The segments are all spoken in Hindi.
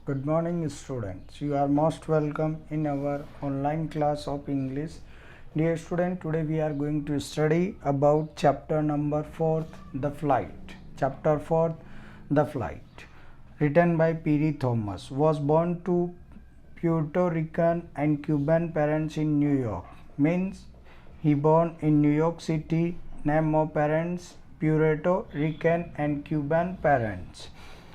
Good morning, students. You are most welcome in our online class of English. Dear student, today we are going to study about chapter number 4, The Flight. Chapter 4, The Flight. Written by P.D. Thomas. Was born to Puerto Rican and Cuban parents in New York. Means he born in New York City. Name of parents Puerto Rican and Cuban parents.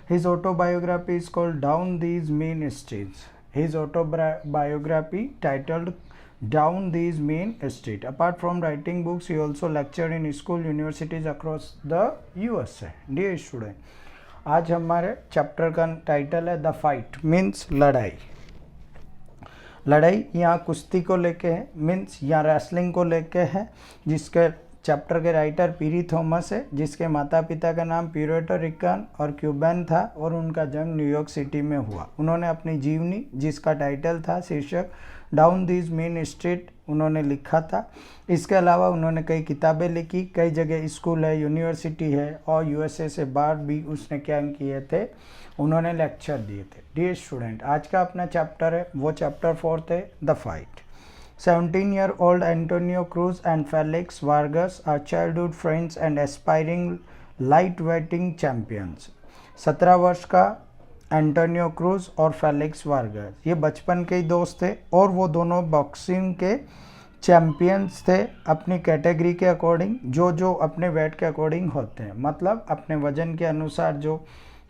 His autobiography is called Down These Mean Streets. His autobiography titled Down These Mean Streets. Apart from writing books, he also lectured in school universities across the USA. Dear student, आज हमारे चैप्टर का टाइटल है द फाइट मीन्स लड़ाई। लड़ाई यहाँ कुश्ती को लेके है, मीन्स यहाँ रेसलिंग को लेके है, जिसके चैप्टर के राइटर पीरी थॉमस है, जिसके माता पिता का नाम प्यूर्टो रिकन और क्यूबन था और उनका जन्म न्यूयॉर्क सिटी में हुआ। उन्होंने अपनी जीवनी, जिसका टाइटल था शीर्षक डाउन दिस मेन स्ट्रीट, उन्होंने लिखा था। इसके अलावा उन्होंने कई किताबें लिखी, कई जगह स्कूल है, यूनिवर्सिटी है और यूएसए से बाहर भी उसने क्या किए थे, उन्होंने लेक्चर दिए थे। डियर स्टूडेंट, आज का अपना चैप्टर है वो चैप्टर 4 है the fight. 17-year-old Antonio Cruz and Felix Vargas are childhood friends and aspiring lightweighting champions. 17 वर्ष का एंटोनियो क्रूज और फेलिक्स वार्गस ये बचपन के ही दोस्त थे और वो दोनों बॉक्सिंग के चैम्पियंस थे अपनी कैटेगरी के अकॉर्डिंग, जो अपने वेट के अकॉर्डिंग होते हैं, मतलब अपने वजन के अनुसार जो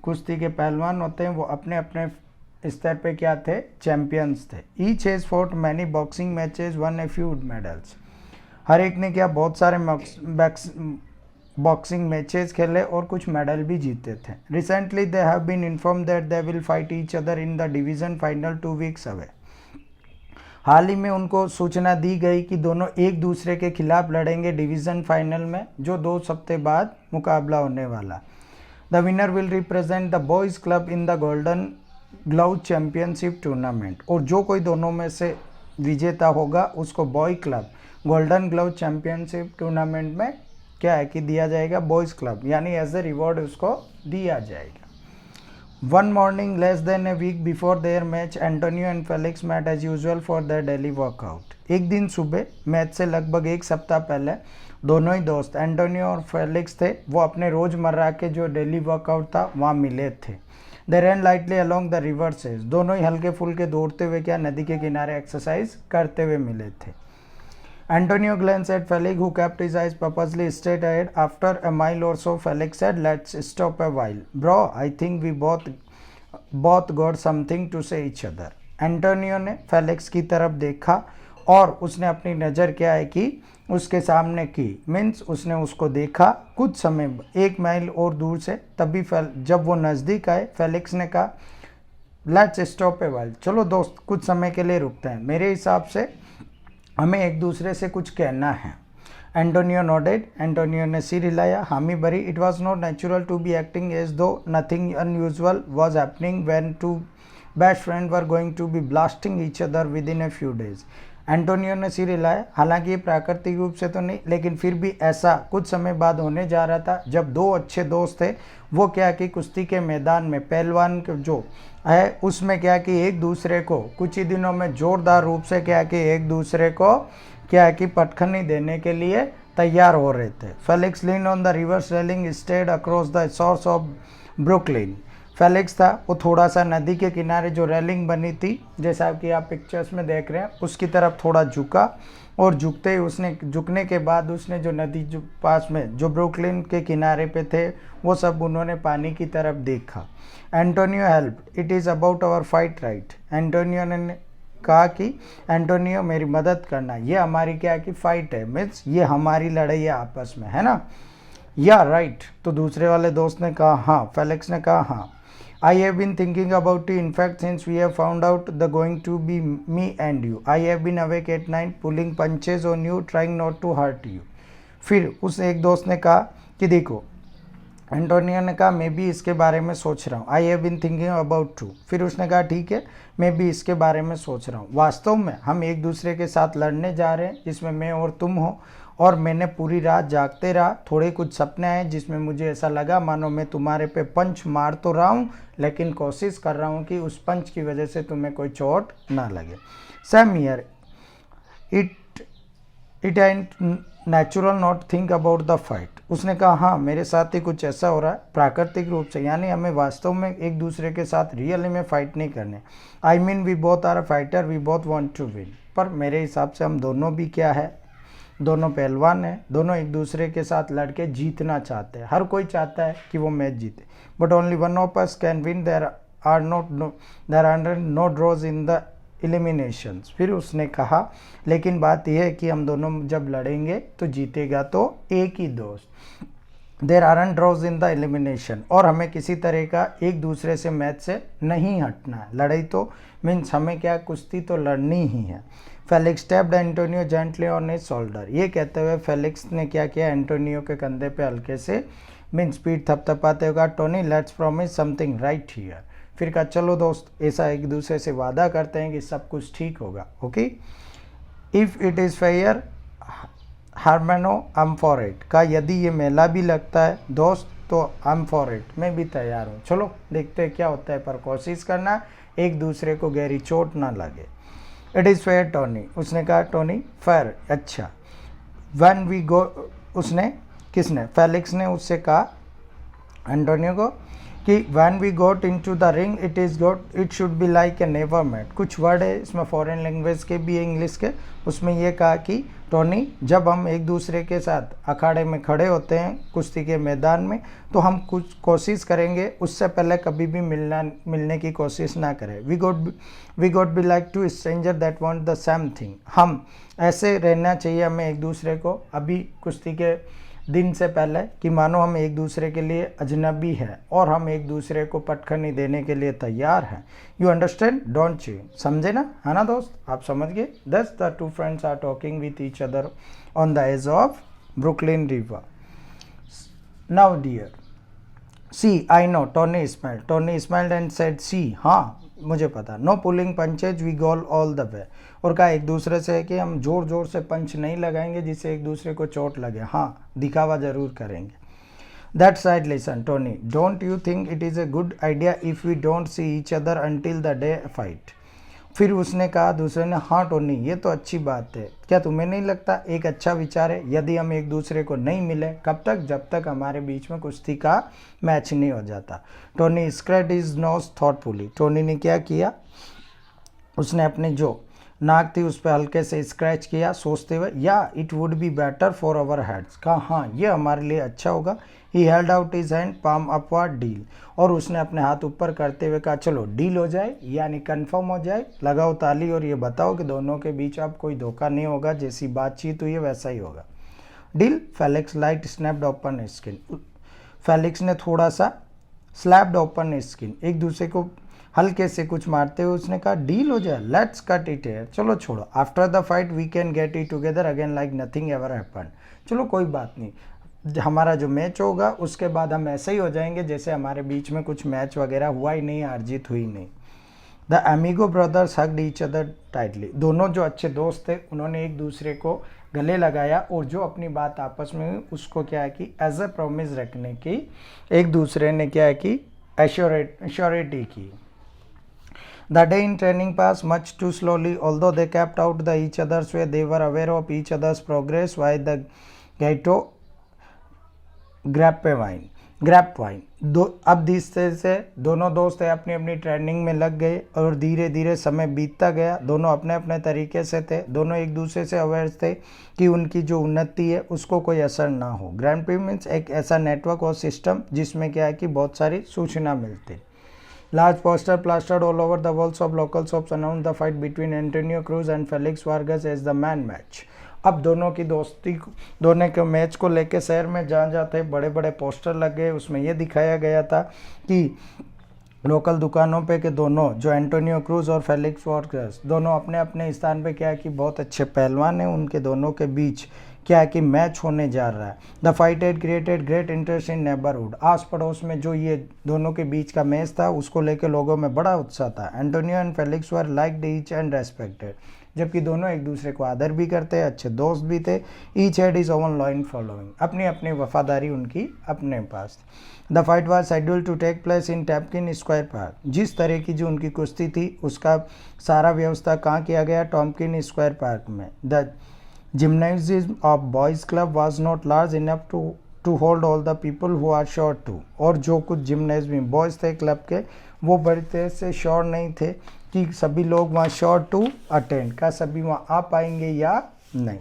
कुश्ती के पहलवान होते हैं वो अपने अपने स्तर पे क्या थे, चैंपियंस थे। Each has fought many boxing matches, won a few medals. हर एक ने क्या बहुत सारे बॉक्सिंग मैचेस खेले और कुछ मेडल भी जीते थे। Recently they have been inform that they will fight each other in the division final 2 weeks away. हाल ही में उनको सूचना दी गई कि दोनों एक दूसरे के खिलाफ लड़ेंगे डिवीजन फाइनल में, जो 2 हफ्ते बाद मुकाबला होने वाला। The winner will represent the boys club in the golden glove championship tournament, और जो कोई दोनों में से विजेता होगा उसको boy club golden glove championship tournament में क्या है कि दिया जाएगा, बॉयज़ क्लब, यानी एज ए रिवॉर्ड उसको दिया जाएगा। One morning less than a week before their match, Antonio and Felix met as usual for their daily workout. एक दिन सुबह मैच से लगभग 1 सप्ताह पहले दोनों ही दोस्त एंटोनियो और फेलिक्स थे, वो अपने रोज़मर्रा के जो डेली वर्कआउट था वहाँ मिले थे। They run lightly along the river says, दोनों ही हल्के फुल्के दौड़ते हुए क्या नदी के किनारे एक्सरसाइज करते हुए मिले थे। Antonio glanced at Felix, who kept his eyes purposely straight ahead. After a mile or so, Felix said, "Let's stop a while, bro. I think we both got something to say each other." Antonio ने फेलिक्स की तरफ देखा और उसने अपनी नज़र क्या है कि उसके सामने की, मीन्स उसने उसको देखा कुछ समय 1 माइल और दूर से। तभी जब वो नज़दीक आए, फेलिक्स ने कहा, लेट्स स्टॉप ए वाइल, चलो दोस्त कुछ समय के लिए रुकते हैं, मेरे हिसाब से हमें एक दूसरे से कुछ कहना है। एंटोनियो नोडेड, एंटोनियो ने सिर हिलाया, हामी भरी। It was not natural to be acting as though nothing unusual was happening when two best friend were going to be blasting each other within a few days. Antonio ने सिर हिलाया, हालांकि ये प्राकृतिक रूप से तो नहीं, लेकिन फिर भी ऐसा कुछ समय बाद होने जा रहा था जब 2 अच्छे दोस्त थे, वो क्या कि कुश्ती के मैदान में पहलवान जो है उसमें क्या कि एक दूसरे को कुछ ही दिनों में जोरदार रूप से क्या कि एक दूसरे को क्या कि पटखनी देने के लिए तैयार हो रहे थे। Felix lean on the river's railing stared across the source of Brooklyn. Felix था वो थोड़ा सा नदी के किनारे जो रेलिंग बनी थी, जैसा कि आप पिक्चर्स में देख रहे हैं, उसकी तरफ थोड़ा झुका और झुकते ही उसने झुकने के बाद उसने जो नदी जो पास में जो ब्रुकलिन के किनारे पे थे वो सब उन्होंने पानी की तरफ देखा। Antonio help, it is about our fight right. Antonio ने कहा कि एंटोनियो मेरी मदद करना, ये हमारी क्या है कि फाइट है, मीन्स ये हमारी लड़ाई है आपस में, है ना, या राइट। तो दूसरे वाले दोस्त ने कहा हाँ, फेलिक्स ने कहा हाँ। I have been thinking about you. In fact, since we have found out the going to be me and you, I have been awake at night, pulling punches on you, trying not to hurt you. फिर उस एक दोस्त ने कहा कि देखो, एंटोनियो ने कहा मैं भी इसके बारे में सोच रहा हूँ। I have been thinking about you. फिर उसने कहा ठीक है, मैं भी इसके बारे में सोच रहा हूँ। वास्तव में हम एक दूसरे के साथ लड़ने जा रहे हैं, जिसमें मैं और तुम हो, और मैंने पूरी रात जागते रहा। थोड़े कुछ सपने आए जिसमें मुझे ऐसा लगा मानो मैं तुम्हारे पे पंच मार तो रहा हूँ, लेकिन कोशिश कर रहा हूँ कि उस पंच की वजह से तुम्हें कोई चोट ना लगे। Same year it and natural not think about the fight. उसने कहा हाँ मेरे साथ ही कुछ ऐसा हो रहा है प्राकृतिक रूप से, यानी हमें वास्तव में एक दूसरे के साथ रियली में फाइट नहीं करने। I mean we both are a fighter, we both want to win. पर मेरे हिसाब से हम दोनों भी क्या है, दोनों पहलवान हैं, दोनों एक दूसरे के साथ लड़के जीतना चाहते हैं। हर कोई चाहता है कि वो मैच जीते, but only one of us can win. There are no draws in the eliminations. फिर उसने कहा लेकिन बात यह है कि हम दोनों जब लड़ेंगे तो जीतेगा तो एक ही दोस्त। There aren't draws in the elimination, और हमें किसी तरह का एक दूसरे से मैच से नहीं हटना है। लड़ाई तो मीन्स हमें क्या, कुश्ती तो लड़नी ही है। Felix tapped Antonio gently on his shoulder. ये कहते हुए फेलिक्स ने क्या किया, एंटोनियो के कंधे पे हल्के से मीन्स पीठ थपथपाते हुए कहा Tony let's promise something right here. फिर कहा चलो दोस्त ऐसा एक दूसरे से वादा करते हैं कि सब कुछ ठीक होगा। Okay, if it is fair हार्मनो आई एम फॉर इट। का यदि ये मेला भी लगता है दोस्त तो आई एम फॉर इट, मैं भी तैयार हूँ। चलो देखते हैं क्या होता है, पर कोशिश करना एक दूसरे को गहरी चोट ना लगे। It is fair Tony. उसने कहा टोनी फेयर, अच्छा। व्हेन वी गो, उसने किसने, फेलिक्स ने उससे कहा एंटोनियो को कि when we got into the ring it should be like a never met. कुछ वर्ड है इसमें फॉरेन लैंग्वेज के भी है, इंग्लिश के। उसमें ये कहा कि टोनी जब हम एक दूसरे के साथ अखाड़े में खड़े होते हैं कुश्ती के मैदान में, तो हम कुछ कोशिश करेंगे उससे पहले कभी भी मिलने की कोशिश ना करें। We got be like two stranger that want the same thing. हम ऐसे रहना चाहिए हमें एक दूसरे को अभी कुश्ती के दिन से पहले कि मानो हम एक दूसरे के लिए अजनबी हैं और हम एक दूसरे को पटखनी देने के लिए तैयार हैं। यू अंडरस्टैंड डोंट यू, समझे ना, है ना दोस्त, आप समझ गए। Thus the two friends are talking with each other on the edge of Brooklyn River. Now dear सी I know, Tony smiled and said सी, हाँ मुझे पता। No pulling punches we go all the way. और कहा एक दूसरे से कि हम जोर जोर से पंच नहीं लगाएंगे जिससे एक दूसरे को चोट लगे, हाँ दिखावा जरूर करेंगे। That side listen Tony, don't you think it is a good idea if we don't see each other until the day fight. फिर उसने कहा दूसरे ने, हाँ टोनी ये तो अच्छी बात है, क्या तुम्हें नहीं लगता एक अच्छा विचार है यदि हम एक दूसरे को नहीं मिले। कब तक, जब तक हमारे बीच में कुश्ती का मैच नहीं हो जाता। Tony scratch his nose thoughtfully. Tony ने क्या किया, उसने अपने जो नाक थी उस पर हल्के से स्क्रैच किया सोचते हुए, या it would be better for our heads. कहा हाँ ये हमारे लिए अच्छा होगा। He held out his hand palm upward deal. और उसने अपने हाथ ऊपर करते हुए कहा चलो डील हो जाए, यानी कंफर्म हो जाए, लगाओ ताली और ये बताओ कि दोनों के बीच अब कोई धोखा नहीं होगा, जैसी बातचीत हुई है वैसा ही होगा। Deal. Felix light snapped open skin. Felix ने थोड़ा सा स्लैप्ड ओपन स्किन, एक दूसरे को हल्के से कुछ मारते हुए उसने कहा डील हो जाए, लेट्स कट इट हियर, चलो छोड़ो। After the fight we can get it together again like nothing ever happened. चलो कोई बात नहीं, हमारा जो मैच होगा उसके बाद हम ऐसे ही हो जाएंगे जैसे हमारे बीच में कुछ मैच वगैरह हुआ ही नहीं, हार जीत हुई नहीं। The Amigo Brothers hugged each other tightly. दोनों जो अच्छे दोस्त थे उन्होंने एक दूसरे को गले लगाया और जो अपनी बात आपस में हुई उसको क्या है कि एज ए प्रॉमिस रखने की एक दूसरे ने क्या है कि एश्योरिटी की। The day in training passed much too slowly. Although they kept out the each other's way, they were aware of each other's progress via the Gaito grapevine. अब धीरे से दोनों दोस्त अपनी अपनी ट्रेनिंग में लग गए और धीरे धीरे समय बीतता गया। दोनों अपने अपने तरीके से थे, दोनों एक दूसरे से अवेयर थे कि उनकी जो उन्नति है उसको कोई असर ना हो। ग्रैंड मीन्स एक ऐसा नेटवर्क और सिस्टम जिसमें क्या है कि बहुत सारी सूचना मिलती। Large poster plastered all over the walls of local shops announced the fight between Antonio Cruz and Felix Vargas as the man match. अब दोनों की दोस्ती, दोनों के मैच को लेके शहर में जहाँ जाते बड़े बड़े पोस्टर लगे, उसमें यह दिखाया गया था कि लोकल दुकानों पे कि दोनों जो एंटोनियो क्रूज और फेलिक्स वार्गस दोनों अपने अपने स्थान पे क्या है कि बहुत अच्छे पहलवान हैं, उनके दोनों के बीच क्या है कि मैच होने जा रहा है। The fight had created great interest in neighbourhood. आस पड़ोस में जो ये दोनों के बीच का मैच था उसको लेकर लोगों में बड़ा उत्साह था। Antonio and Felix were liked each and respected. जबकि दोनों एक दूसरे को आदर भी करते, अच्छे दोस्त भी थे। Each had his own loyal following, अपनी अपनी वफादारी उनकी अपने पास। The fight was scheduled to take place in Tompkins square Park, जिस तरह की जो उनकी कुश्ती थी उसका सारा व्यवस्था कहाँ किया गया, टॉम्किन स्क्वायर पार्क में। The gymnasium of boys club was not large enough to hold all the people who are sure to, और जो कुछ जिम्नाजियम बॉयज़ थे क्लब के वो बड़ी तरह से श्योर नहीं थे कि सभी लोग वहाँ श्योर टू अटेंड का सभी वहाँ आ पाएंगे या नहीं।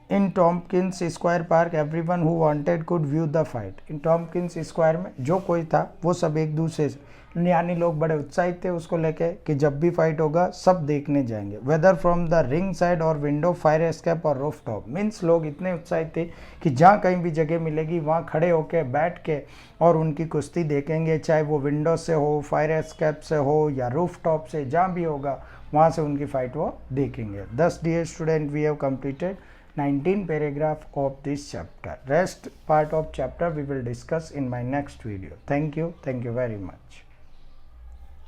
In Tompkins Square Park everyone who wanted could view the fight. In Tompkins Square में जो कोई था वो सब एक दूसरे से, यानी लोग बड़े उत्साहित थे उसको लेके कि जब भी फाइट होगा सब देखने जाएंगे। Weather from the ring side और विंडो, फायर एस्केप और रूफ टॉप, मीन्स लोग इतने उत्साहित थे कि जहाँ कहीं भी जगह मिलेगी वहाँ खड़े होके बैठ के और उनकी कुश्ती देखेंगे, चाहे वो विंडो से हो, फायर एस्केप से हो या रूफ टॉप से, जहाँ भी होगा वहाँ से उनकी फाइट वो देखेंगे। Thus dear student, we have completed 19 paragraph of this chapter. Rest part of chapter we will discuss in my next video. Thank you very much.